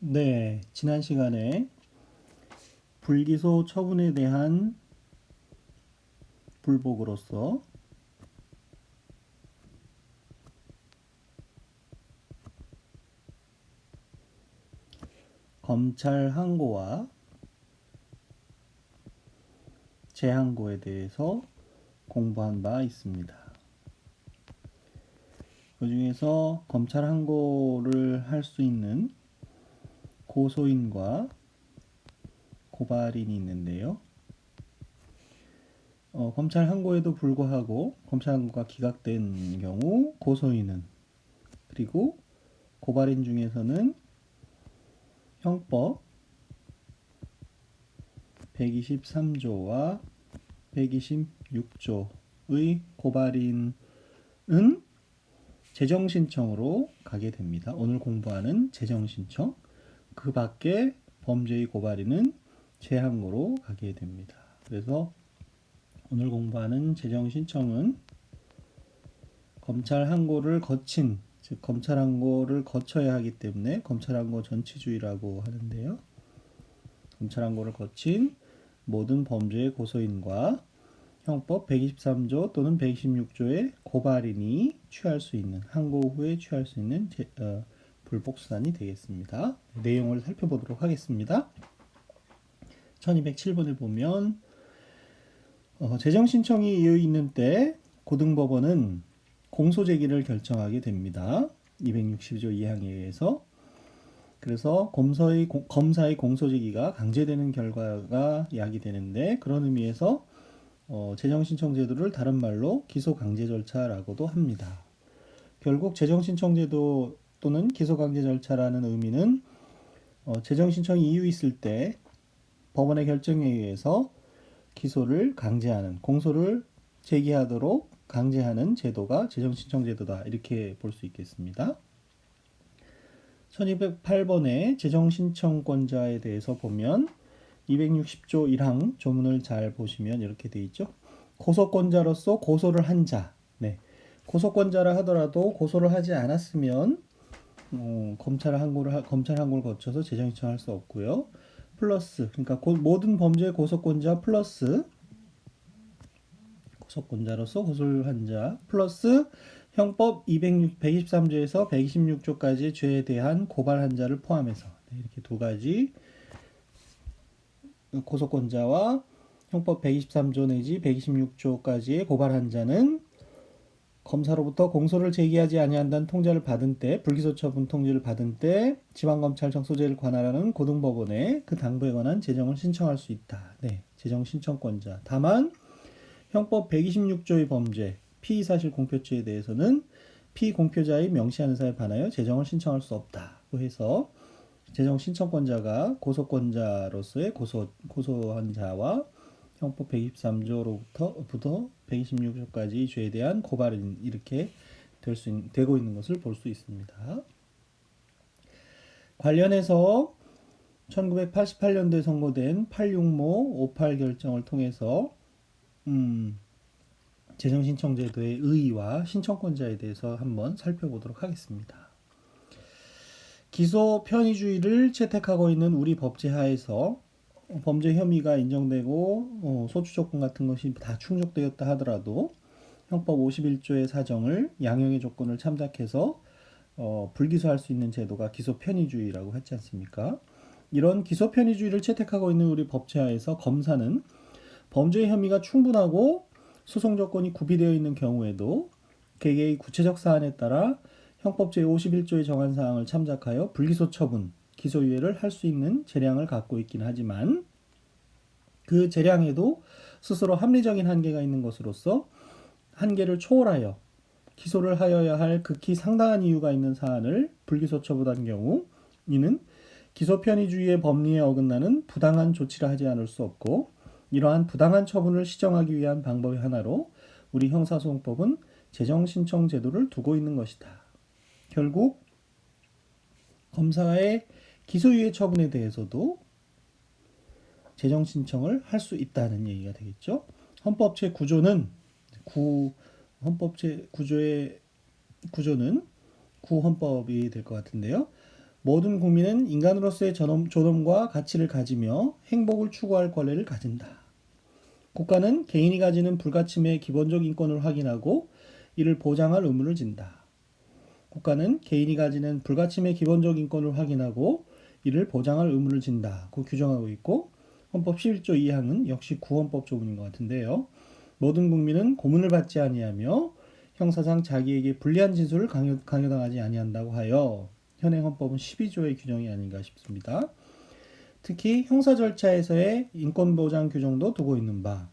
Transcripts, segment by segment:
네, 지난 시간에 불기소 처분에 대한 불복으로서 검찰 항고와 재항고에 대해서 공부한 바 있습니다. 그 중에서 검찰 항고를 할 수 있는 고소인과 고발인이 있는데요. 검찰 항고에도 불구하고 검찰 항고가 기각된 경우 고소인은, 그리고 고발인 중에서는 형법 123조와 126조의 고발인은 재정신청으로 가게 됩니다. 오늘 공부하는 재정신청, 그 밖에 범죄의 고발인은 재항고로 가게 됩니다. 그래서 오늘 공부하는 재정신청은 검찰 항고를 거친, 즉 검찰 항고를 거쳐야 하기 때문에 검찰 항고 전치주의라고 하는데요. 검찰 항고를 거친 모든 범죄의 고소인과 형법 123조 또는 126조의 고발인이 취할 수 있는, 항고 후에 취할 수 있는 불복수단이 되겠습니다. 내용을 살펴보도록 하겠습니다. 1207번을 보면 재정신청이 이의 있는 때 고등법원은 공소제기를 결정하게 됩니다. 260조 2항에 의해서. 그래서 검사의 공소제기가 강제되는 결과가 야기되는데, 그런 의미에서 재정신청 제도를 다른 말로 기소강제 절차라고도 합니다. 결국 재정신청 제도 또는 기소강제 절차라는 의미는 재정신청이 이유 있을 때 법원의 결정에 의해서 기소를 강제하는, 공소를 제기하도록 강제하는 제도가 재정신청 제도다, 이렇게 볼 수 있겠습니다. 1208번의 재정신청권자에 대해서 보면 260조 1항 조문을 잘 보시면 이렇게 돼 있죠. 고소권자로서 고소를 한 자. 네. 고소권자라 하더라도 고소를 하지 않았으면 검찰 항고를 거쳐서 재정신청할 수 없고요. 플러스, 그러니까 모든 범죄의 고소권자 플러스 고소권자로서 고소를 한 자 플러스 형법 123조에서 126조까지의 죄에 대한 고발한 자를 포함해서, 이렇게 두 가지 고소권자와 형법 123조 내지 126조까지의 고발한 자는 검사로부터 공소를 제기하지 아니한다는 통지를 받은 때, 불기소 처분 통지를 받은 때 지방검찰청 소재를 관할하는 고등법원에 그 당부에 관한 재정을 신청할 수 있다. 네, 재정 신청권자. 다만 형법 126조의 범죄, 피의사실 공표죄에 대해서는 피공표자의 명시하는 사에 반하여 재정을 신청할 수 없다고 해서 재정 신청권자가 고소권자로서의 고소한 자와 형법 123조로부터 126조까지 죄에 대한 고발인, 이렇게 되고 있는 것을 볼 수 있습니다. 관련해서 1988년도에 선고된 865 58 결정을 통해서 재정신청제도의 의의와 신청권자에 대해서 한번 살펴보도록 하겠습니다. 기소 편의주의를 채택하고 있는 우리 법제 하에서 범죄 혐의가 인정되고 소추 조건 같은 것이 다 충족되었다 하더라도 형법 51조의 사정을, 양형의 조건을 참작해서 불기소할 수 있는 제도가 기소 편의주의라고 했지 않습니까? 이런 기소 편의주의를 채택하고 있는 우리 법제 하에서 검사는 범죄 혐의가 충분하고 소송 조건이 구비되어 있는 경우에도 개개의 구체적 사안에 따라 형법 제51조의 정한 사항을 참작하여 불기소 처분, 기소유예를 할 수 있는 재량을 갖고 있긴 하지만, 그 재량에도 스스로 합리적인 한계가 있는 것으로서 한계를 초월하여 기소를 하여야 할 극히 상당한 이유가 있는 사안을 불기소 처분한 경우, 이는 기소 편의주의의 법리에 어긋나는 부당한 조치를 하지 않을 수 없고, 이러한 부당한 처분을 시정하기 위한 방법의 하나로 우리 형사소송법은 재정신청 제도를 두고 있는 것이다. 결국 검사의 기소유예 처분에 대해서도 재정신청을 할 수 있다는 얘기가 되겠죠. 헌법 제9조는 헌법 제9조의 구조는 구헌법이 될 것 같은데요. 모든 국민은 인간으로서의 존엄과 가치를 가지며 행복을 추구할 권리를 가진다. 국가는 개인이 가지는 불가침의 기본적 인권을 확인하고 이를 보장할 의무를 진다. 국가는 개인이 가지는 불가침의 기본적 인권을 확인하고 이를 보장할 의무를 진다. 고 규정하고 있고 헌법 11조 2항은 역시 구헌법 조문인 것 같은데요. 모든 국민은 고문을 받지 아니하며 형사상 자기에게 불리한 진술을 강요당하지 아니한다고 하여 현행 헌법은 12조의 규정이 아닌가 싶습니다. 특히 형사 절차에서의 인권보장 규정도 두고 있는 바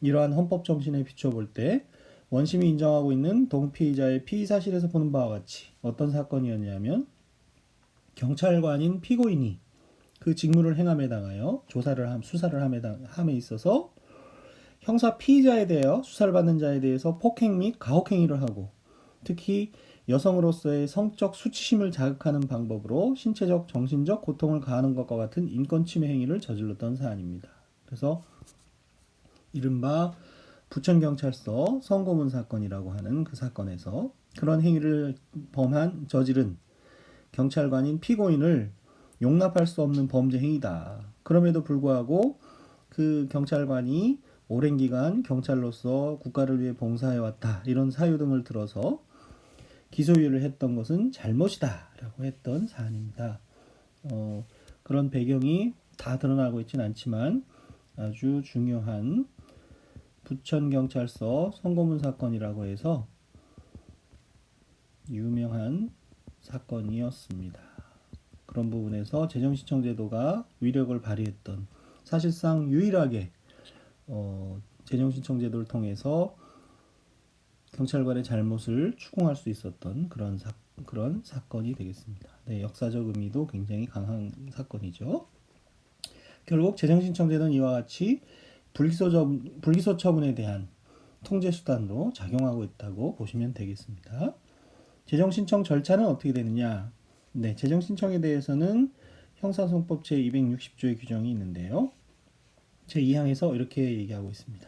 이러한 헌법 정신에 비춰볼 때 원심이 인정하고 있는 동피의자의 피의 사실에서 보는 바와 같이 어떤 사건이었냐면 경찰관인 피고인이 그 직무를 행함에 해당하여 수사를 함에 있어서 형사 피의자에 대하여 수사를 받는 자에 대해서 폭행 및 가혹행위를 하고 특히 여성으로서의 성적 수치심을 자극하는 방법으로 신체적, 정신적 고통을 가하는 것과 같은 인권침해 행위를 저질렀던 사안입니다. 그래서 이른바 부천경찰서 성고문 사건이라고 하는 그 사건에서 그런 행위를 저지른 경찰관인 피고인을 용납할 수 없는 범죄 행위다. 그럼에도 불구하고 그 경찰관이 오랜 기간 경찰로서 국가를 위해 봉사해왔다. 이런 사유 등을 들어서 기소유예를 했던 것은 잘못이다. 라고 했던 사안입니다. 그런 배경이 다 드러나고 있지는 않지만 아주 중요한 부천경찰서 성고문 사건이라고 해서 유명한 사건이었습니다. 그런 부분에서 재정신청제도가 위력을 발휘했던 사실상 유일하게 재정신청제도를 통해서 경찰관의 잘못을 추궁할 수 있었던 그런 사건이 되겠습니다. 네, 역사적 의미도 굉장히 강한 사건이죠. 결국 재정신청제도는 이와 같이 불기소 처분에 대한 통제 수단으로 작용하고 있다고 보시면 되겠습니다. 재정신청 절차는 어떻게 되느냐? 네, 재정신청에 대해서는 형사소송법 제260조의 규정이 있는데요. 제2항에서 이렇게 얘기하고 있습니다.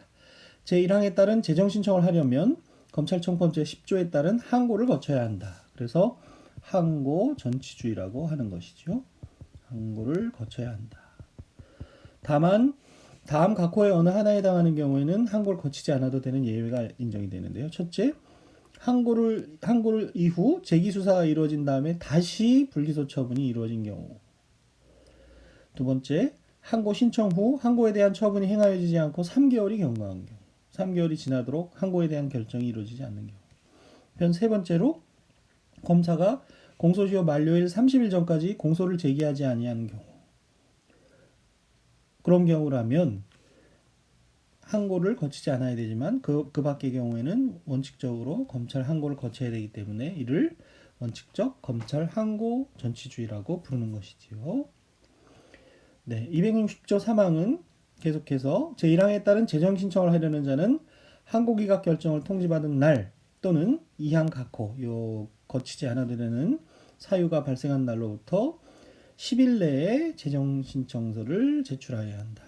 제1항에 따른 재정신청을 하려면 검찰청법 제10조에 따른 항고를 거쳐야 한다. 그래서 항고 전치주의라고 하는 것이죠. 항고를 거쳐야 한다. 다만 다음 각호의 어느 하나에 해당하는 경우에는 항고를 거치지 않아도 되는 예외가 인정이 되는데요. 첫째, 항고를 이후 재기수사가 이루어진 다음에 다시 불기소 처분이 이루어진 경우. 두 번째, 항고 신청 후 항고에 대한 처분이 행하여지지 않고 3개월이 경과한 경우. 3개월이 지나도록 항고에 대한 결정이 이루어지지 않는 경우. 세 번째로 검사가 공소시효 만료일 30일 전까지 공소를 제기하지 아니하는 경우. 그런 경우라면 항고를 거치지 않아야 되지만 그 밖의 경우에는 원칙적으로 검찰 항고를 거쳐야 되기 때문에 이를 원칙적 검찰 항고 전치주의라고 부르는 것이지요. 네, 260조 3항은 계속해서 제1항에 따른 재정 신청을 하려는 자는 항고 기각 결정을 통지받은 날 또는 2항 각호 거치지 않아도 되는 사유가 발생한 날로부터 10일 내에 재정 신청서를 제출하여야 한다.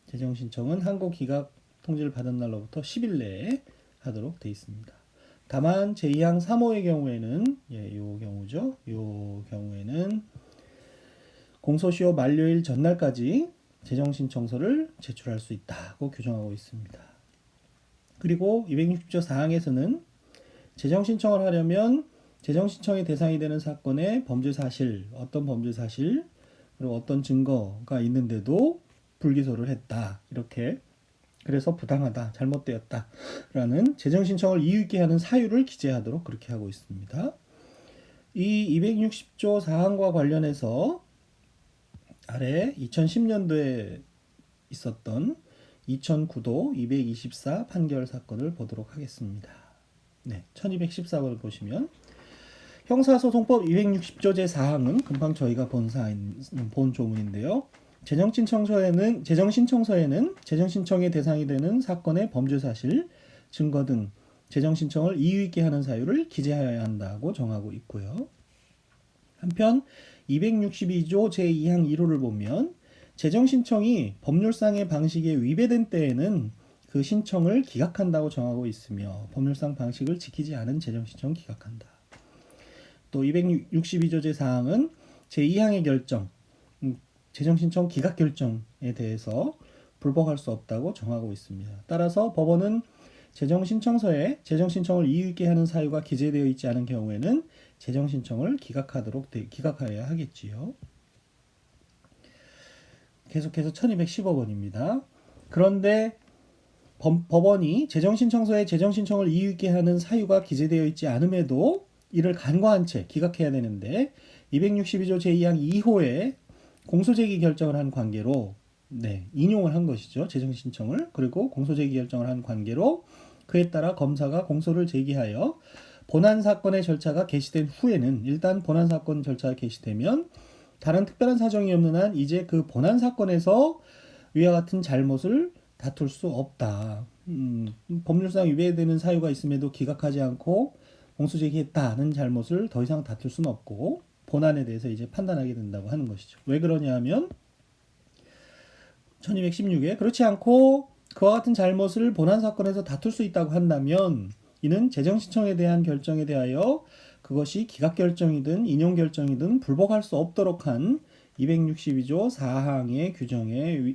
재정 신청은 항고 기각 통지를 받은 날로부터 10일 내에 하도록 되어 있습니다. 다만 제2항 3호의 경우에는 요 경우에는 공소시효 만료일 전날까지 재정 신청서를 제출할 수 있다고 규정하고 있습니다. 그리고 260조 4항에서는 재정 신청을 하려면 재정 신청의 대상이 되는 사건의 범죄 사실, 어떤 범죄 사실, 그리고 어떤 증거가 있는데도 불기소를 했다. 이렇게 그래서 부당하다, 잘못되었다 라는 재정 신청을 이유 있게 하는 사유를 기재하도록 그렇게 하고 있습니다. 이 260조 4항과 관련해서 아래 2010년도에 있었던 2009도 224 판결 사건을 보도록 하겠습니다. 네, 1214번을 보시면 형사소송법 260조 제4항은 금방 저희가 본 조문인데요. 재정신청서에는 재정신청의 대상이 되는 사건의 범죄사실, 증거 등 재정신청을 이유 있게 하는 사유를 기재하여야 한다고 정하고 있고요. 한편 262조 제2항 1호를 보면 재정신청이 법률상의 방식에 위배된 때에는 그 신청을 기각한다고 정하고 있으며 법률상 방식을 지키지 않은 재정신청 기각한다. 또 262조 제4항은 제2항의 결정, 재정신청 기각 결정에 대해서 불복할 수 없다고 정하고 있습니다. 따라서 법원은 재정신청서에 재정신청을 이유 있게 하는 사유가 기재되어 있지 않은 경우에는 재정신청을 기각하여야 하겠지요. 계속해서 1215번입니다. 그런데 법원이 재정신청서에 재정신청을 이유 있게 하는 사유가 기재되어 있지 않음에도 이를 간과한 채 기각해야 되는데 262조 제2항 2호에 공소제기 결정을 한 관계로 인용을 한 것이죠. 재정신청을. 그리고 공소제기 결정을 한 관계로 그에 따라 검사가 공소를 제기하여 본안사건의 절차가 개시된 후에는 일단 본안사건 절차가 개시되면 다른 특별한 사정이 없는 한 이제 그 본안사건에서 위와 같은 잘못을 다툴 수 없다. 법률상 위배되는 사유가 있음에도 기각하지 않고 공소제기했다는 잘못을 더 이상 다툴 수는 없고 본안에 대해서 이제 판단하게 된다고 하는 것이죠. 왜 그러냐 하면 1216에 그렇지 않고 그와 같은 잘못을 본안사건에서 다툴 수 있다고 한다면 이는 재정신청에 대한 결정에 대하여 그것이 기각결정이든 인용결정이든 불복할 수 없도록 한 262조 4항의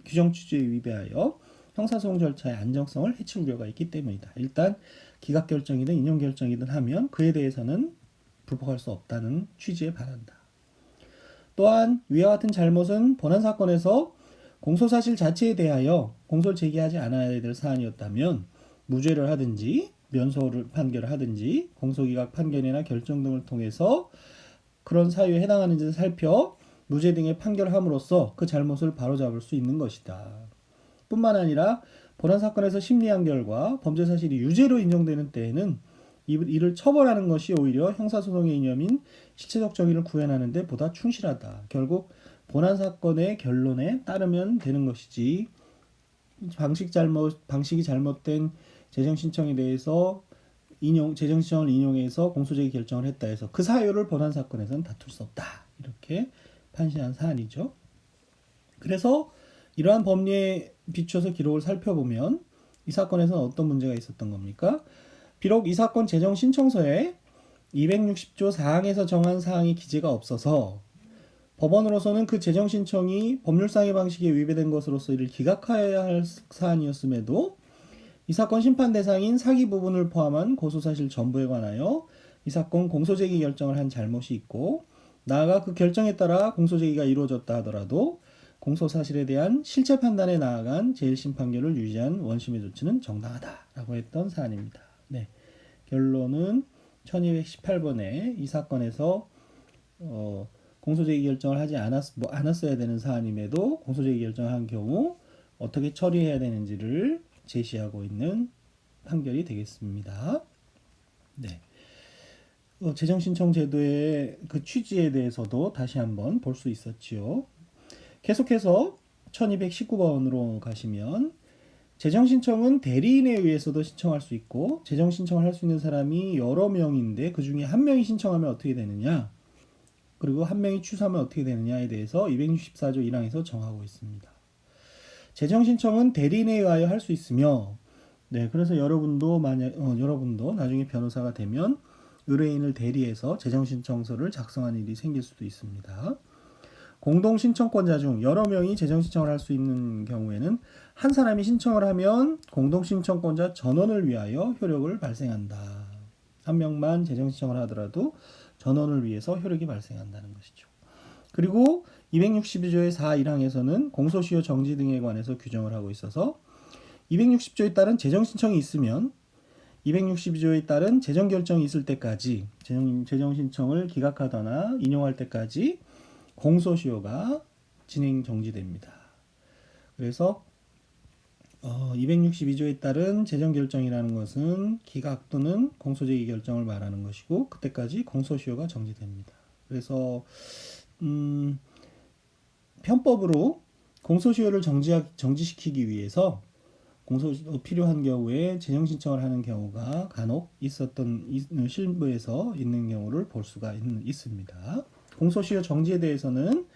규정 취지에 위배하여 형사소송 절차의 안정성을 해칠 우려가 있기 때문이다. 일단 기각결정이든 인용결정이든 하면 그에 대해서는 불복할 수 없다는 취지에 반한다. 또한 위와 같은 잘못은 본안사건에서 공소사실 자체에 대하여 공소를 제기하지 않아야 될 사안이었다면 무죄를 하든지 면소를 판결을 하든지 공소기각 판결이나 결정 등을 통해서 그런 사유에 해당하는지를 살펴 무죄 등의 판결을 함으로써 그 잘못을 바로잡을 수 있는 것이다. 뿐만 아니라 본안사건에서 심리한 결과 범죄사실이 유죄로 인정되는 때에는 이를 처벌하는 것이 오히려 형사소송의 이념인 실체적 정의를 구현하는 데 보다 충실하다. 결국 본안사건의 결론에 따르면 되는 것이지 방식이 잘못된 재정신청에 대해서 재정신청을 인용해서 공소제기 결정을 했다 해서 그 사유를 본안사건에서는 다툴 수 없다. 이렇게 판시한 사안이죠. 그래서 이러한 법리에 비춰서 기록을 살펴보면 이 사건에서는 어떤 문제가 있었던 겁니까? 비록 이 사건 재정신청서에 260조 4항에서 정한 사항이 기재가 없어서 법원으로서는 그 재정신청이 법률상의 방식에 위배된 것으로서 이를 기각하여야 할 사안이었음에도 이 사건 심판 대상인 사기 부분을 포함한 고소사실 전부에 관하여 이 사건 공소제기 결정을 한 잘못이 있고 나아가 그 결정에 따라 공소제기가 이루어졌다 하더라도 공소사실에 대한 실체 판단에 나아간 제1심판결을 유지한 원심의 조치는 정당하다라고 했던 사안입니다. 네. 결론은 1218번에 이 사건에서 공소제기 결정을 하지 않았어야 되는 사안임에도 공소제기 결정을 한 경우 어떻게 처리해야 되는지를 제시하고 있는 판결이 되겠습니다. 네. 재정신청 제도의 그 취지에 대해서도 다시 한번 볼 수 있었지요. 계속해서 1219번으로 가시면 재정신청은 대리인에 의해서도 신청할 수 있고 재정신청을 할 수 있는 사람이 여러 명인데 그 중에 한 명이 신청하면 어떻게 되느냐 그리고 한 명이 취소하면 어떻게 되느냐에 대해서 264조 1항에서 정하고 있습니다. 재정신청은 대리인에 의하여 할 수 있으며 그래서 여러분도 나중에 변호사가 되면 의뢰인을 대리해서 재정신청서를 작성하는 일이 생길 수도 있습니다. 공동신청권자 중 여러 명이 재정신청을 할 수 있는 경우에는 한 사람이 신청을 하면 공동신청권자 전원을 위하여 효력을 발생한다. 한 명만 재정신청을 하더라도 전원을 위해서 효력이 발생한다는 것이죠. 그리고 262조의 4.1항에서는 공소시효 정지 등에 관해서 규정을 하고 있어서 260조에 따른 재정신청이 있으면 262조에 따른 재정결정이 있을 때까지 재정신청을 기각하거나 인용할 때까지 공소시효가 진행 정지됩니다. 그래서 262조에 따른 재정결정이라는 것은 기각 또는 공소제기 결정을 말하는 것이고 그때까지 공소시효가 정지됩니다. 그래서 편법으로 공소시효를 정지시키기 위해서 필요한 경우에 재정신청을 하는 경우가 간혹 실무에서 있는 경우를 볼 수가 있습니다. 공소시효 정지에 대해서는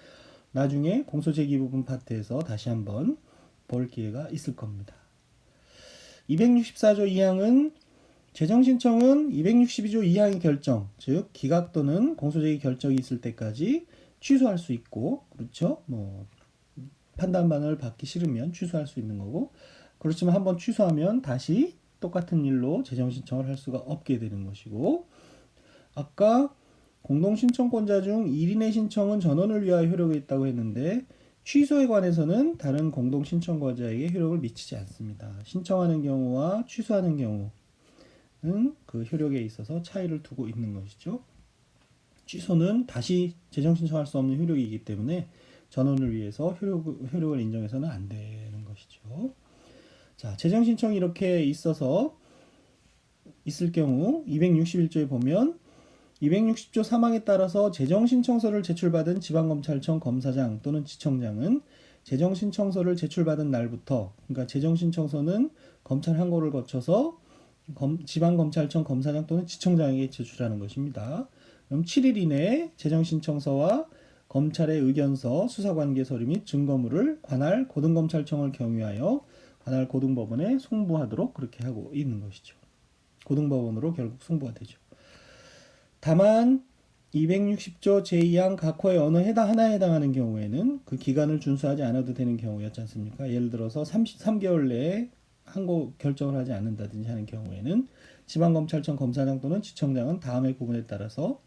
나중에 공소제기 부분 파트에서 다시 한번 볼 기회가 있을 겁니다. 264조 2항은 재정신청은 262조 2항의 결정, 즉 기각 또는 공소제의 결정이 있을 때까지 취소할 수 있고, 그렇죠? 뭐 판단반을 받기 싫으면 취소할 수 있는 거고, 그렇지만 한번 취소하면 다시 똑같은 일로 재정신청을 할 수가 없게 되는 것이고, 아까 공동신청권자 중 1인의 신청은 전원을 위하여 효력이 있다고 했는데, 취소에 관해서는 다른 공동신청권자에게 효력을 미치지 않습니다. 신청하는 경우와 취소하는 경우는 그 효력에 있어서 차이를 두고 있는 것이죠. 취소는 다시 재정신청할 수 없는 효력이기 때문에 전원을 위해서 효력을 인정해서는 안 되는 것이죠. 자, 재정신청이 이렇게 있을 경우 261조에 보면 260조 3항에 따라서 재정신청서를 제출받은 지방검찰청 검사장 또는 지청장은 재정신청서를 제출받은 날부터, 그러니까 재정신청서는 검찰 항고를 거쳐서 지방검찰청 검사장 또는 지청장에게 제출하는 것입니다. 그럼 7일 이내에 재정신청서와 검찰의 의견서, 수사관계 서류 및 증거물을 관할 고등검찰청을 경유하여 관할 고등법원에 송부하도록 그렇게 하고 있는 것이죠. 고등법원으로 결국 송부가 되죠. 다만 260조 제2항 각 호의 어느 하나에 해당하는 경우에는 그 기간을 준수하지 않아도 되는 경우였지 않습니까? 예를 들어서 33개월 내에 항고 결정을 하지 않는다든지 하는 경우에는 지방검찰청 검사장 또는 지청장은 다음의 부분에 따라서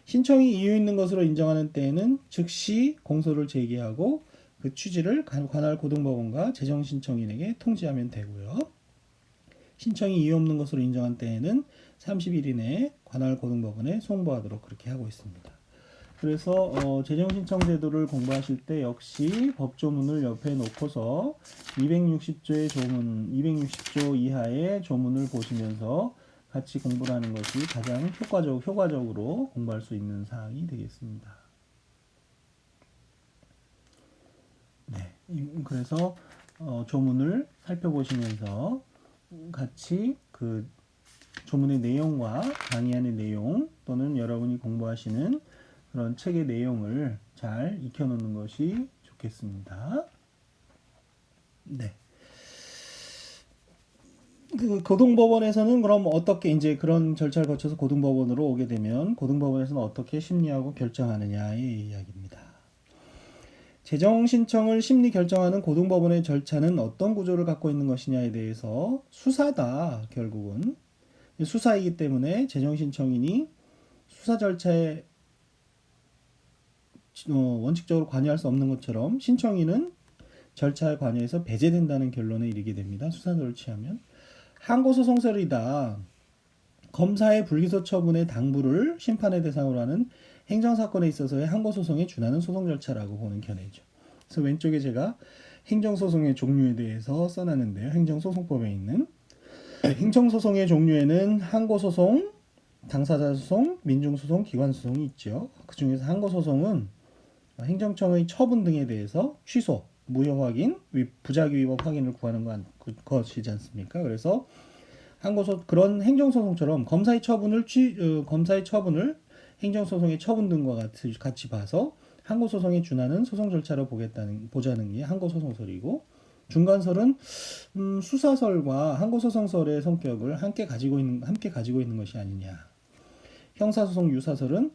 신청이 이유 있는 것으로 인정하는 때에는 즉시 공소를 제기하고 그 취지를 관할 고등법원과 재정신청인에게 통지하면 되고요. 신청이 이유 없는 것으로 인정한 때에는 30일 이내에 관할 고등법원에 송부하도록 그렇게 하고 있습니다. 그래서 재정신청 제도를 공부하실 때 역시 법조문을 옆에 놓고서 260조의 조문, 260조 이하의 조문을 보시면서 같이 공부를 하는 것이 가장 효과적으로 공부할 수 있는 사항이 되겠습니다. 네, 그래서 조문을 살펴보시면서 같이 그 조문의 내용과 강의안의 내용 또는 여러분이 공부하시는 그런 책의 내용을 잘 익혀놓는 것이 좋겠습니다. 네. 그 고등법원에서는 그럼 어떻게 이제 그런 절차를 거쳐서 고등법원으로 오게 되면 고등법원에서는 어떻게 심리하고 결정하느냐의 이야기입니다. 재정 신청을 심리 결정하는 고등법원의 절차는 어떤 구조를 갖고 있는 것이냐에 대해서 수사다. 결국은 수사이기 때문에 재정 신청인이 수사 절차에 원칙적으로 관여할 수 없는 것처럼 신청인은 절차에 관여해서 배제된다는 결론에 이르게 됩니다. 수사를 취하면 항고소송설이다. 검사의 불기소 처분의 당부를 심판의 대상으로 하는 행정사건에 있어서의 항고소송에 준하는 소송 절차라고 보는 견해죠. 그래서 왼쪽에 제가 행정소송의 종류에 대해서 써놨는데요. 행정소송법에 있는 행정소송의 종류에는 항고소송, 당사자소송, 민중소송, 기관소송이 있죠. 그 중에서 항고소송은 행정청의 처분 등에 대해서 취소, 무효 확인, 부작위 위법 확인을 구하는 것이지 않습니까? 그래서 그런 행정소송처럼 검사의 처분을 행정소송의 처분 등과 같이 봐서 항고소송에 준하는 소송 절차로 보자는 게 항고소송설이고, 중간설은 수사설과 항고소송설의 성격을 함께 가지고 있는 것이 아니냐. 형사소송 유사설은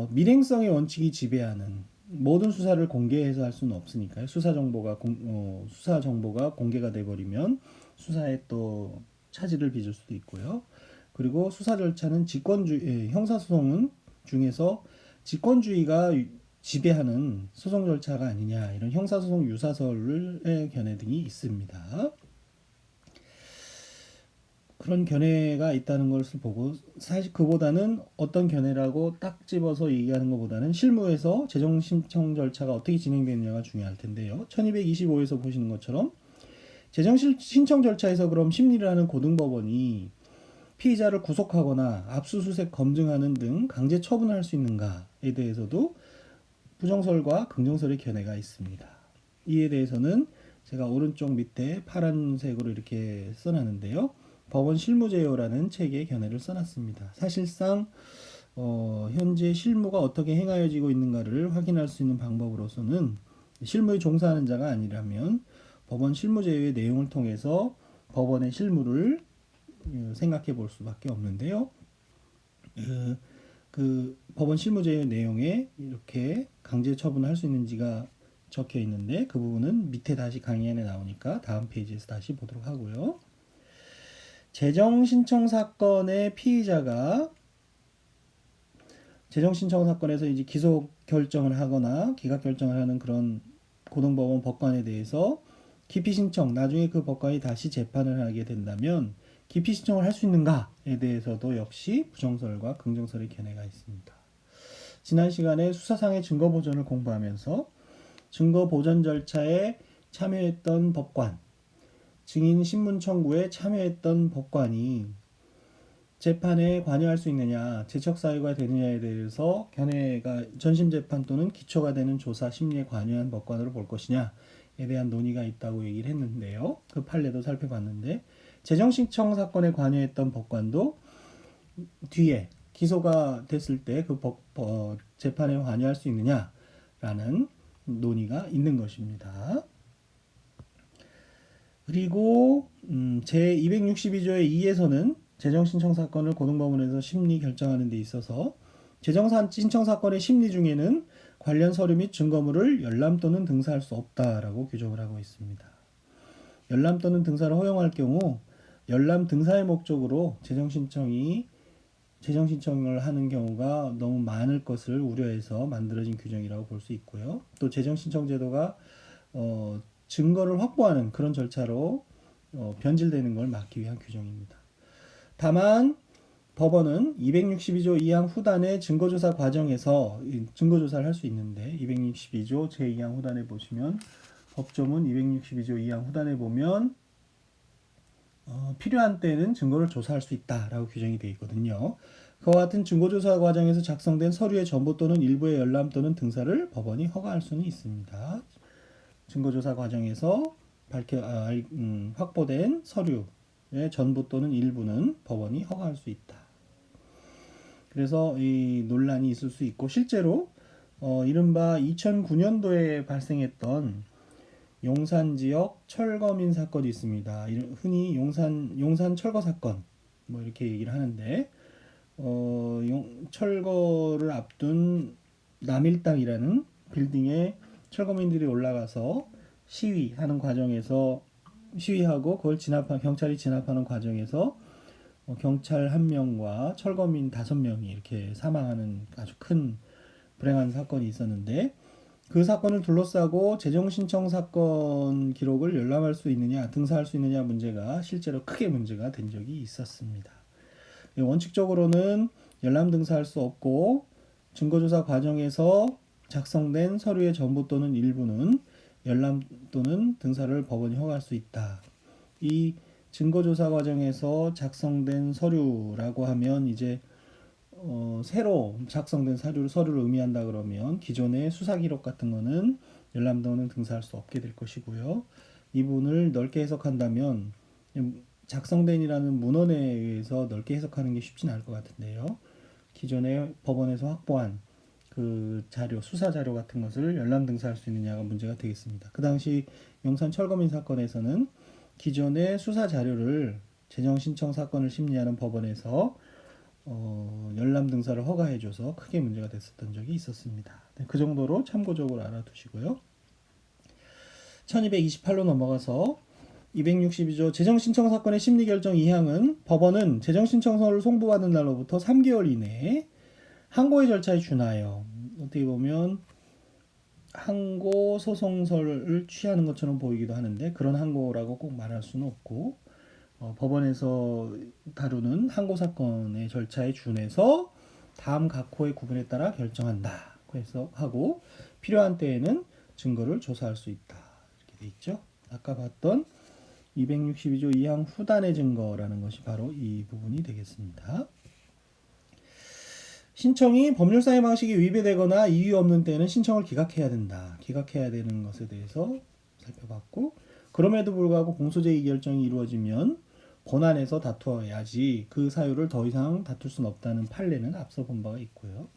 밀행성의 원칙이 지배하는, 모든 수사를 공개해서 할 수는 없으니까요. 수사 정보가 공개가 돼버리면 수사에 또 차질을 빚을 수도 있고요. 그리고 수사 절차는 형사소송은 중에서 직권주의가 지배하는 소송 절차가 아니냐, 이런 형사소송 유사설의 견해 등이 있습니다. 그런 견해가 있다는 것을 보고, 사실 그보다는 어떤 견해라고 딱 집어서 얘기하는 것보다는 실무에서 재정신청 절차가 어떻게 진행되느냐가 중요할 텐데요. 1225에서 보시는 것처럼 재정신청 절차에서 그럼 심리를 하는 고등법원이 피의자를 구속하거나 압수수색 검증하는 등 강제 처분할 수 있는가에 대해서도 부정설과 긍정설의 견해가 있습니다. 이에 대해서는 제가 오른쪽 밑에 파란색으로 이렇게 써놨는데요. 법원 실무제요라는 책의 견해를 써놨습니다. 사실상 현재 실무가 어떻게 행하여지고 있는가를 확인할 수 있는 방법으로서는 실무에 종사하는 자가 아니라면 법원 실무제요의 내용을 통해서 법원의 실무를 생각해 볼 수밖에 없는데요. 그 법원 실무제의 내용에 이렇게 강제 처분을 할 수 있는지가 적혀 있는데 그 부분은 밑에 다시 강의안에 나오니까 다음 페이지에서 다시 보도록 하고요. 재정 신청 사건의 피의자가 재정 신청 사건에서 이제 기소 결정을 하거나 기각 결정을 하는 그런 고등법원 법관에 대해서 기피 신청, 나중에 그 법관이 다시 재판을 하게 된다면 기피 신청을 할 수 있는가에 대해서도 역시 부정설과 긍정설의 견해가 있습니다. 지난 시간에 수사상의 증거 보전을 공부하면서 증거 보전 절차에 참여했던 법관, 증인 신문 청구에 참여했던 법관이 재판에 관여할 수 있느냐, 제척 사유가 되느냐에 대해서 견해가 전심 재판 또는 기초가 되는 조사 심리에 관여한 법관으로 볼 것이냐에 대한 논의가 있다고 얘기를 했는데요. 그 판례도 살펴봤는데 재정 신청 사건에 관여했던 법관도 뒤에 기소가 됐을 때 그 재판에 관여할 수 있느냐라는 논의가 있는 것입니다. 그리고 제262조의 2에서는 재정신청 사건을 고등법원에서 심리 결정하는 데 있어서 재정신청 사건의 심리 중에는 관련 서류 및 증거물을 열람 또는 등사할 수 없다라고 규정을 하고 있습니다. 열람 또는 등사를 허용할 경우 열람 등사의 목적으로 재정신청을 하는 경우가 너무 많을 것을 우려해서 만들어진 규정이라고 볼 수 있고요. 또 재정신청 제도가 증거를 확보하는 그런 절차로 변질되는 걸 막기 위한 규정입니다. 다만 법원은 262조 2항 후단의 증거조사 과정에서 증거조사를 할 수 있는데 262조 제2항 후단에 보시면 법조문 262조 2항 후단에 보면 필요한 때에는 증거를 조사할 수 있다라고 규정이 되어 있거든요. 그와 같은 증거조사 과정에서 작성된 서류의 전부 또는 일부의 열람 또는 등사를 법원이 허가할 수는 있습니다. 증거조사 과정에서 확보된 서류의 전부 또는 일부는 법원이 허가할 수 있다. 그래서 이 논란이 있을 수 있고 실제로 이른바 2009년도에 발생했던 용산 지역 철거민 사건이 있습니다. 흔히 용산 철거 사건 뭐 이렇게 얘기를 하는데 철거를 앞둔 남일당이라는 빌딩에 철거민들이 올라가서 시위하는 과정에서 시위하고 그걸 경찰이 진압하는 과정에서 경찰 1명과 철거민 5명이 이렇게 사망하는 아주 큰 불행한 사건이 있었는데 그 사건을 둘러싸고 재정신청 사건 기록을 열람할 수 있느냐 등사할 수 있느냐 문제가 실제로 크게 문제가 된 적이 있었습니다. 원칙적으로는 열람 등사할 수 없고 증거조사 과정에서 작성된 서류의 전부 또는 일부는 열람 또는 등사를 법원이 허가할 수 있다. 이 증거조사 과정에서 작성된 서류라고 하면 이제 새로 작성된 서류를 의미한다 그러면 기존의 수사 기록 같은 거는 열람 또는 등사할 수 없게 될 것이고요. 이 부분을 넓게 해석한다면 작성된이라는 문헌에 의해서 넓게 해석하는 게 쉽진 않을 것 같은데요. 기존에 법원에서 확보한 그 자료, 수사 자료 같은 것을 열람 등사할 수 있느냐가 문제가 되겠습니다. 그 당시 용산 철거민 사건에서는 기존의 수사 자료를 재정 신청 사건을 심리하는 법원에서 열람 등사를 허가해줘서 크게 문제가 됐었던 적이 있었습니다. 네, 그 정도로 참고적으로 알아두시고요. 1228로 넘어가서 262조 재정신청 사건의 심리결정 2항은 법원은 재정신청서를 송부받은 날로부터 3개월 이내에 항고의 절차에 준하여 어떻게 보면 항고 소송서를 취하는 것처럼 보이기도 하는데 그런 항고라고 꼭 말할 수는 없고 법원에서 다루는 항고 사건의 절차에 준해서 다음 각 호의 구분에 따라 결정한다. 그래서 하고 필요한 때에는 증거를 조사할 수 있다. 이렇게 돼 있죠. 아까 봤던 262조 2항 후단의 증거라는 것이 바로 이 부분이 되겠습니다. 신청이 법률상의 방식이 위배되거나 이유 없는 때는 신청을 기각해야 된다. 기각해야 되는 것에 대해서 살펴봤고 그럼에도 불구하고 공소제의 결정이 이루어지면 본안에서 다투어야지 그 사유를 더 이상 다툴 수는 없다는 판례는 앞서 본 바가 있고요.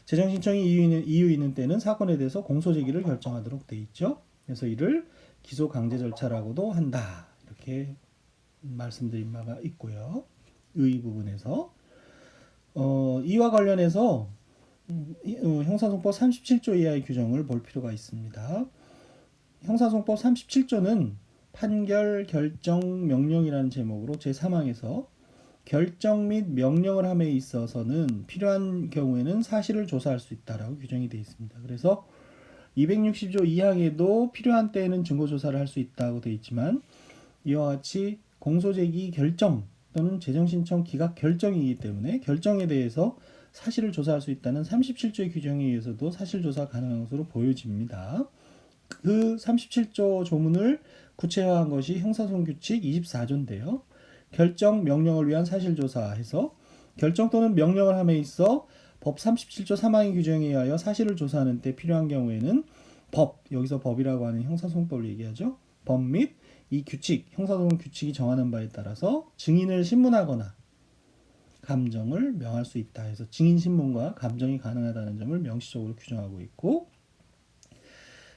재정신청이 이유 있는 때는 사건에 대해서 공소제기를 결정하도록 돼 있죠. 그래서 이를 기소 강제 절차라고도 한다. 이렇게 말씀드린 바가 있고요. 의 부분에서 이와 관련해서 형사소송법 37조 이하의 규정을 볼 필요가 있습니다. 형사소송법 37조는 판결, 결정, 명령이라는 제목으로 제3항에서 결정 및 명령을 함에 있어서는 필요한 경우에는 사실을 조사할 수 있다라고 규정이 되어 있습니다. 그래서 260조 2항에도 필요한 때에는 증거조사를 할 수 있다고 되어 있지만 이와 같이 공소제기 결정 또는 재정신청 기각 결정이기 때문에 결정에 대해서 사실을 조사할 수 있다는 37조의 규정에 의해서도 사실조사 가능한 것으로 보여집니다. 그 37조 조문을 구체화한 것이 형사소송규칙 24조인데요. 결정, 명령을 위한 사실조사에서 결정 또는 명령을 함에 있어 법 37조 3항의 규정에 의하여 사실을 조사하는 때 필요한 경우에는 법, 여기서 법이라고 하는 형사소송법을 얘기하죠. 법 및 이 규칙, 형사소송 규칙이 정하는 바에 따라서 증인을 신문하거나 감정을 명할 수 있다 해서 증인 신문과 감정이 가능하다는 점을 명시적으로 규정하고 있고,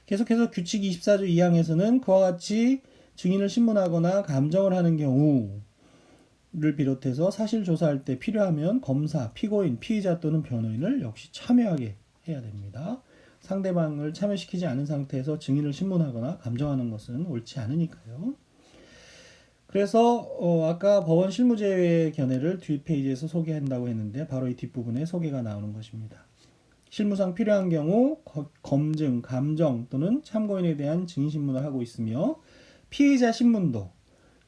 계속해서 규칙 24조 2항에서는 그와 같이 증인을 신문하거나 감정을 하는 경우를 비롯해서 사실 조사할 때 필요하면 검사, 피고인, 피의자 또는 변호인을 역시 참여하게 해야 됩니다. 상대방을 참여시키지 않은 상태에서 증인을 신문하거나 감정하는 것은 옳지 않으니까요. 그래서 아까 법원 실무제외의 견해를 뒷페이지에서 소개한다고 했는데 바로 이 뒷부분에 소개가 나오는 것입니다. 실무상 필요한 경우 검증, 감정 또는 참고인에 대한 증인 신문을 하고 있으며 피의자 신문도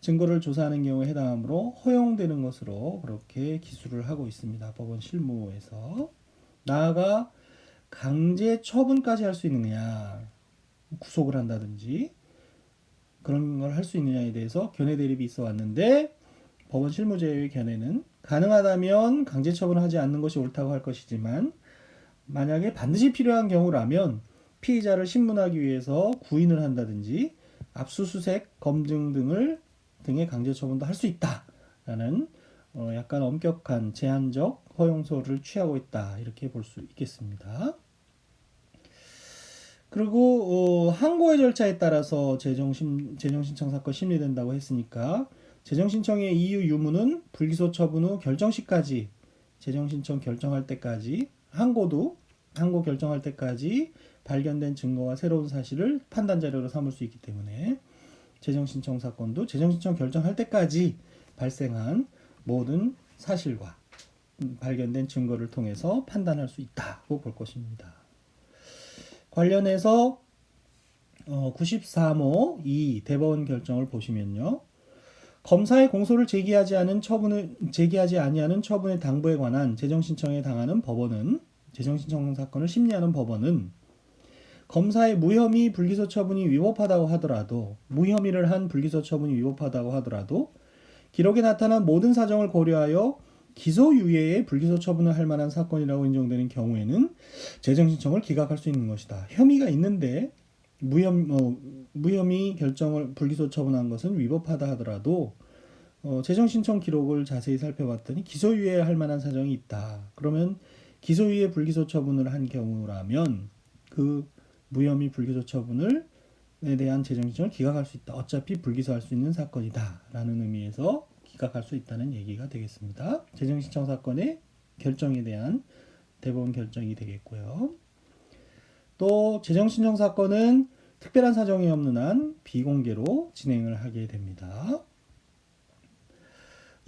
증거를 조사하는 경우에 해당하므로 허용되는 것으로 그렇게 기술을 하고 있습니다. 법원 실무에서. 나아가 강제 처분까지 할 수 있느냐, 구속을 한다든지 그런 걸 할 수 있느냐에 대해서 견해 대립이 있어 왔는데 법원 실무제외의 견해는 가능하다면 강제 처분을 하지 않는 것이 옳다고 할 것이지만 만약에 반드시 필요한 경우라면 피의자를 신문하기 위해서 구인을 한다든지 압수수색, 검증 등의 강제 처분도 할 수 있다라는 약간 엄격한 제한적 허용소를 취하고 있다 이렇게 볼 수 있겠습니다. 그리고 항고의 절차에 따라서 재정신청 사건 심리된다고 했으니까 재정신청의 이유 유무는 불기소 처분 후 결정 시까지 재정신청 결정할 때까지 항고 결정할 때까지 발견된 증거와 새로운 사실을 판단 자료로 삼을 수 있기 때문에 재정신청 사건도 재정신청 결정할 때까지 발생한 모든 사실과 발견된 증거를 통해서 판단할 수 있다고 볼 것입니다. 관련해서 93호 2 대법원 결정을 보시면요. 검사의 공소를 제기하지 아니하는 처분의 당부에 관한 재정신청에 당하는 법원은 재정신청 사건을 심리하는 법원은 검사의 무혐의 불기소 처분이 위법하다고 하더라도 무혐의를 한 불기소 처분이 위법하다고 하더라도 기록에 나타난 모든 사정을 고려하여 기소유예의 불기소 처분을 할 만한 사건이라고 인정되는 경우에는 재정신청을 기각할 수 있는 것이다. 혐의가 있는데 무혐의 결정을 불기소 처분한 것은 위법하다 하더라도 재정신청 기록을 자세히 살펴봤더니 기소유예할 만한 사정이 있다. 그러면 기소유예 불기소 처분을 한 경우라면 그 무혐의 불기소 처분에 대한 재정신청을 기각할 수 있다. 어차피 불기소할 수 있는 사건이다 라는 의미에서 기각할 수 있다는 얘기가 되겠습니다. 재정신청 사건의 결정에 대한 대법원 결정이 되겠고요. 또 재정신청 사건은 특별한 사정이 없는 한 비공개로 진행을 하게 됩니다.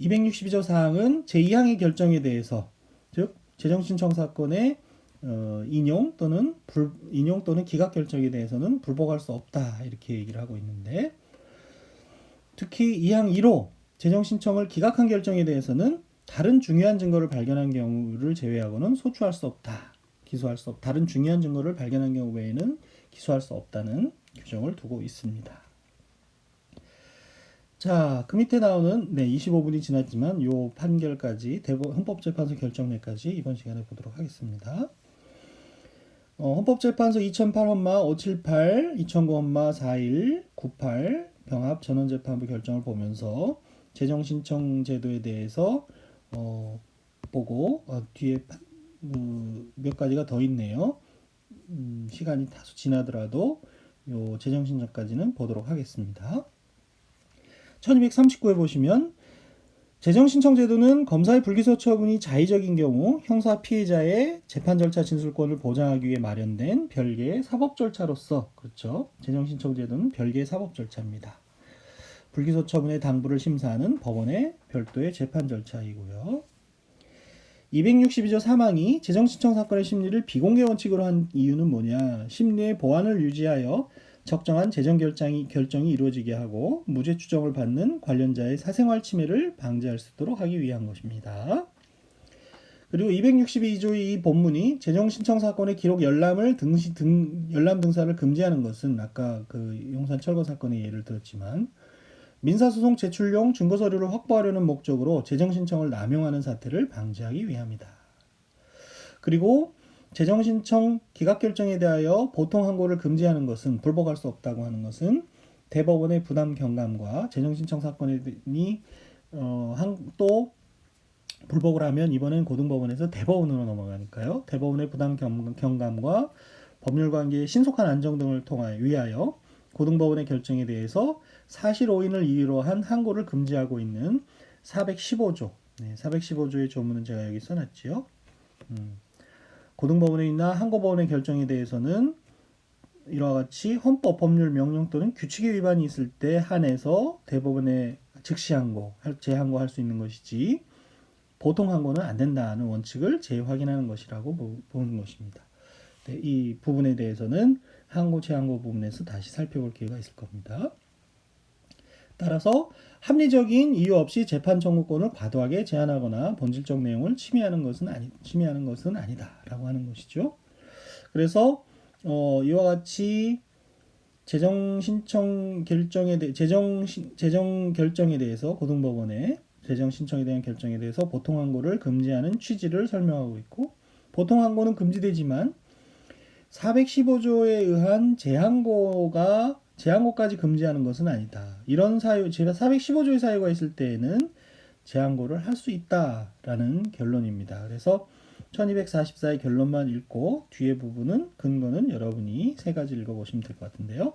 262조 사항은 제2항의 결정에 대해서 즉 재정신청 사건의 인용 또는 기각 결정에 대해서는 불복할 수 없다 이렇게 얘기를 하고 있는데 특히 2항 1호 재정신청을 기각한 결정에 대해서는 다른 중요한 증거를 발견한 경우를 제외하고는 소추할 수 없다. 기소할 수 없다. 다른 중요한 증거를 발견한 경우 외에는 기소할 수 없다는 규정을 두고 있습니다. 자, 그 밑에 나오는 25분이 지났지만 요 판결까지 헌법재판소 결정내까지 이번 시간에 보도록 하겠습니다. 헌법재판소 2008 헌마 578, 2009 헌마 41, 98 병합 전원재판부 결정을 보면서 재정신청 제도에 대해서 보고 뒤에 몇 가지가 더 있네요. 시간이 다소 지나더라도 요 재정신청까지는 보도록 하겠습니다. 1239에 보시면 재정신청제도는 검사의 불기소 처분이 자의적인 경우 형사 피해자의 재판 절차 진술권을 보장하기 위해 마련된 별개의 사법 절차로서, 그렇죠. 재정신청제도는 별개의 사법 절차입니다. 불기소 처분의 당부를 심사하는 법원의 별도의 재판 절차이고요. 262조 3항이 재정신청 사건의 심리를 비공개 원칙으로 한 이유는 뭐냐? 심리의 보안을 유지하여 적정한 재정 결정이 이루어지게 하고 무죄 추정을 받는 관련자의 사생활 침해를 방지할 수 있도록 하기 위한 것입니다. 그리고 262조의 이 본문이 재정신청 사건의 기록 열람 등사를 금지하는 것은 아까 그 용산 철거 사건의 예를 들었지만 민사소송 제출용 증거서류를 확보하려는 목적으로 재정신청을 남용하는 사태를 방지하기 위함이다. 그리고 재정신청 기각결정에 대하여 보통 항고를 금지하는 것은, 불복할 수 없다고 하는 것은 대법원의 부담 경감과 재정신청 사건이 또 불복을 하면 이번엔 고등법원에서 대법원으로 넘어가니까요. 대법원의 부담 경감과 법률관계의 신속한 안정 등을 위하여 고등법원의 결정에 대해서 사실 오인을 이유로 한 항고를 금지하고 있는 415조, 415조의 조문은 제가 여기 써놨지요. 고등법원이나 항고법원의 결정에 대해서는 이와 같이 헌법, 법률, 명령 또는 규칙의 위반이 있을 때 한해서 대법원에 즉시 항고, 재항고할 수 있는 것이지 보통 항고는 안 된다는 원칙을 재확인하는 것이라고 보는 것입니다. 이 부분에 대해서는 항고, 재항고 부분에서 다시 살펴볼 기회가 있을 겁니다. 따라서 합리적인 이유 없이 재판 청구권을 과도하게 제한하거나 본질적 내용을 침해하는 것은 아니다라고 하는 것이죠. 그래서 이와 같이 재정 결정에 대해서 고등법원의 재정 신청에 대한 결정에 대해서 보통 항고를 금지하는 취지를 설명하고 있고, 보통 항고는 금지되지만 415조에 의한 재항고까지 금지하는 것은 아니다. 이런 사유, 제가 415조의 사유가 있을 때에는 재항고를 할 수 있다라는 결론입니다. 그래서 1244의 결론만 읽고 뒤에 부분은 근거는 여러분이 세 가지 읽어보시면 될 것 같은데요.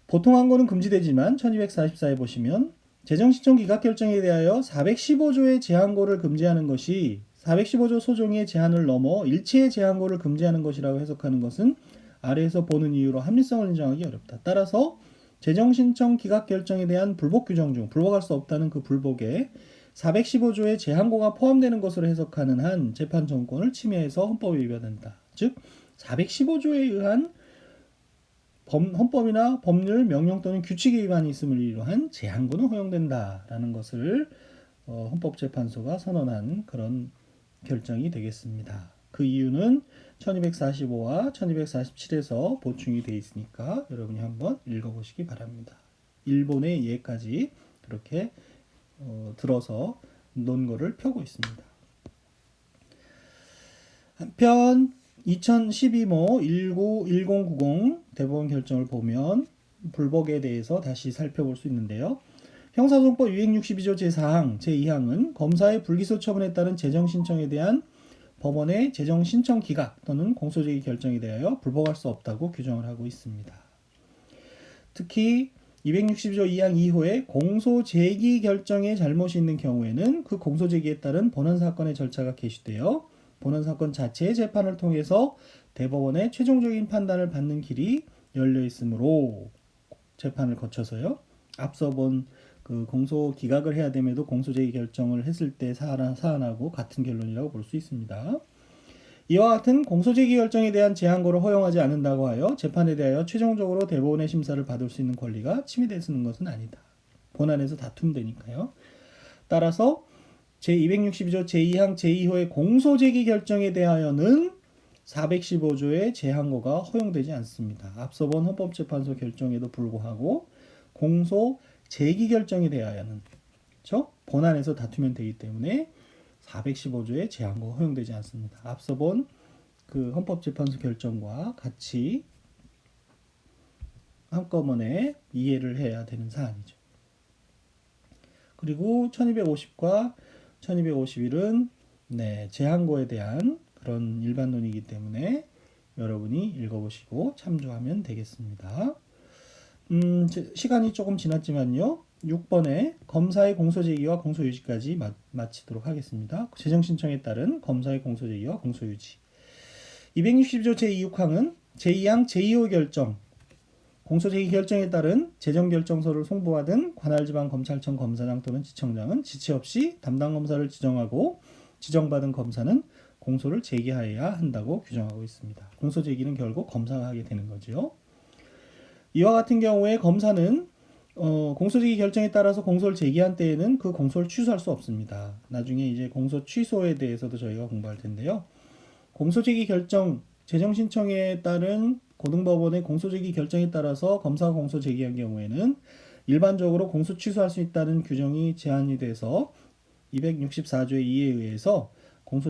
보통 항고는 금지되지만 1244에 보시면 재정신청 기각결정에 대하여 415조의 재항고를 금지하는 것이 415조 소종의 제한을 넘어 일체의 재항고를 금지하는 것이라고 해석하는 것은 아래에서 보는 이유로 합리성을 인정하기 어렵다. 따라서 재정신청 기각결정에 대한 불복 규정 중 불복할 수 없다는 그 불복에 415조의 재항고가 포함되는 것으로 해석하는 한 재판 정권을 침해해서 헌법에 위반한다. 즉 415조에 의한 헌법이나 법률, 명령 또는 규칙의 위반이 있음을 이유로 한 재항고는 허용된다라는 것을 헌법재판소가 선언한 그런 결정이 되겠습니다. 그 이유는 1245와 1247에서 보충이 되어 있으니까 여러분이 한번 읽어보시기 바랍니다. 일본의 예까지 그렇게 들어서 논거를 펴고 있습니다. 한편 2012모 1090 대법원 결정을 보면 불복에 대해서 다시 살펴볼 수 있는데요. 형사소송법 262조 제4항, 제2항은 검사의 불기소 처분에 따른 재정신청에 대한 법원의 재정신청 기각 또는 공소제기 결정에 대하여 불복할 수 없다고 규정을 하고 있습니다. 특히 262조 2항 2호의 공소제기 결정에 잘못이 있는 경우에는 그 공소제기에 따른 본원사건의 절차가 개시되어 본원사건 자체의 재판을 통해서 대법원의 최종적인 판단을 받는 길이 열려 있으므로 재판을 거쳐서요. 앞서 본 그 공소 기각을 해야 됨에도 공소제기 결정을 했을 때 사안하고 같은 결론이라고 볼 수 있습니다. 이와 같은 공소제기 결정에 대한 재항고를 허용하지 않는다고 하여 재판에 대하여 최종적으로 대법원의 심사를 받을 수 있는 권리가 침해되는 것은 아니다. 본안에서 다툼되니까요. 따라서 제262조 제2항 제2호의 공소제기 결정에 대하여는 415조의 재항고가 허용되지 않습니다. 앞서 본 헌법재판소 결정에도 불구하고 공소 제기 결정에 대하여는, 그렇죠? 본안에서 다투면 되기 때문에 415조의 재항고가 허용되지 않습니다. 앞서 본 그 헌법재판소 결정과 같이 한꺼번에 이해를 해야 되는 사안이죠. 그리고 1250과 1251은 재항고에 대한 그런 일반론이기 때문에 여러분이 읽어보시고 참조하면 되겠습니다. 시간이 조금 지났지만요. 6번에 검사의 공소제기와 공소유지까지 마치도록 하겠습니다. 재정신청에 따른 검사의 공소제기와 공소유지. 260조 제26항은 제2항 제2호 결정, 공소제기 결정에 따른 재정결정서를 송부받은 관할지방검찰청 검사장 또는 지청장은 지체 없이 담당 검사를 지정하고 지정받은 검사는 공소를 제기하여야 한다고 규정하고 있습니다. 공소 제기는 결국 검사가 하게 되는 거죠. 이와 같은 경우에 검사는 공소제기 결정에 따라서 공소를 제기한 때에는 그 공소를 취소할 수 없습니다. 나중에 이제 공소 취소에 대해서도 저희가 공부할 텐데요. 공소제기 결정, 재정신청에 따른 고등법원의 공소제기 결정에 따라서 검사가 공소 제기한 경우에는 일반적으로 공소 취소할 수 있다는 규정이 제한이 돼서 264조의 2에 의해서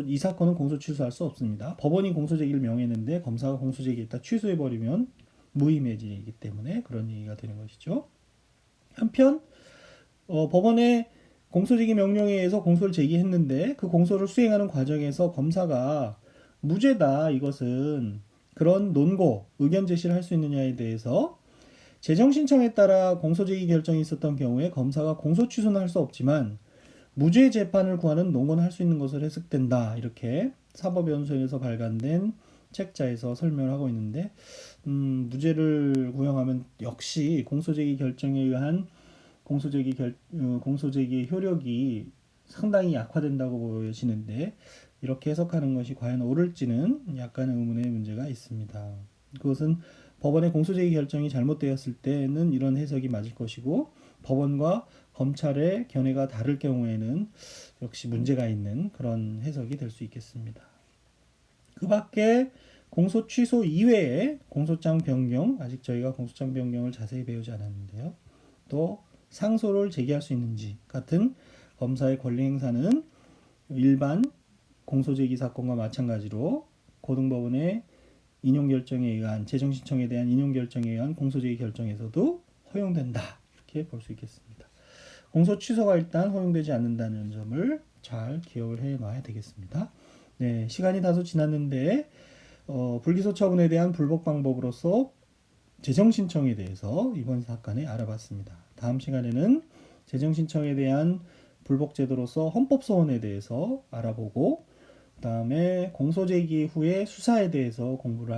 이 사건은 공소 취소할 수 없습니다. 법원이 공소 제기를 명했는데 검사가 공소 제기했다 취소해버리면 무의미해지기 때문에 그런 얘기가 되는 것이죠. 한편 법원의 공소제기 명령에 의해서 공소를 제기했는데 그 공소를 수행하는 과정에서 검사가 무죄다, 이것은 그런 논고, 의견 제시를 할 수 있느냐에 대해서 재정신청에 따라 공소제기 결정이 있었던 경우에 검사가 공소 취소는 할 수 없지만 무죄 재판을 구하는 논건을 할 수 있는 것으로 해석된다. 이렇게 사법연수원에서 발간된 책자에서 설명을 하고 있는데 무죄를 구형하면 역시 공소제기 결정에 의한 공소제기의 효력이 상당히 약화된다고 보여지는데 이렇게 해석하는 것이 과연 옳을지는 약간의 의문의 문제가 있습니다. 그것은 법원의 공소제기 결정이 잘못되었을 때는 이런 해석이 맞을 것이고 법원과 검찰의 견해가 다를 경우에는 역시 문제가 있는 그런 해석이 될 수 있겠습니다. 그 밖에 공소 취소 이외에 공소장 변경, 아직 저희가 공소장 변경을 자세히 배우지 않았는데요. 또 상소를 제기할 수 있는지 같은 검사의 권리 행사는 일반 공소제기 사건과 마찬가지로 고등법원의 인용결정에 의한 재정신청에 대한 인용결정에 의한 공소제기 결정에서도 허용된다. 이렇게 볼 수 있겠습니다. 공소 취소가 일단 허용되지 않는다는 점을 잘 기억을 해 놔야 되겠습니다. 네, 시간이 다소 지났는데 불기소 처분에 대한 불복 방법으로서 재정신청에 대해서 이번 사건에 알아봤습니다. 다음 시간에는 재정신청에 대한 불복 제도로서 헌법소원에 대해서 알아보고 그 다음에 공소제기 후에 수사에 대해서 공부를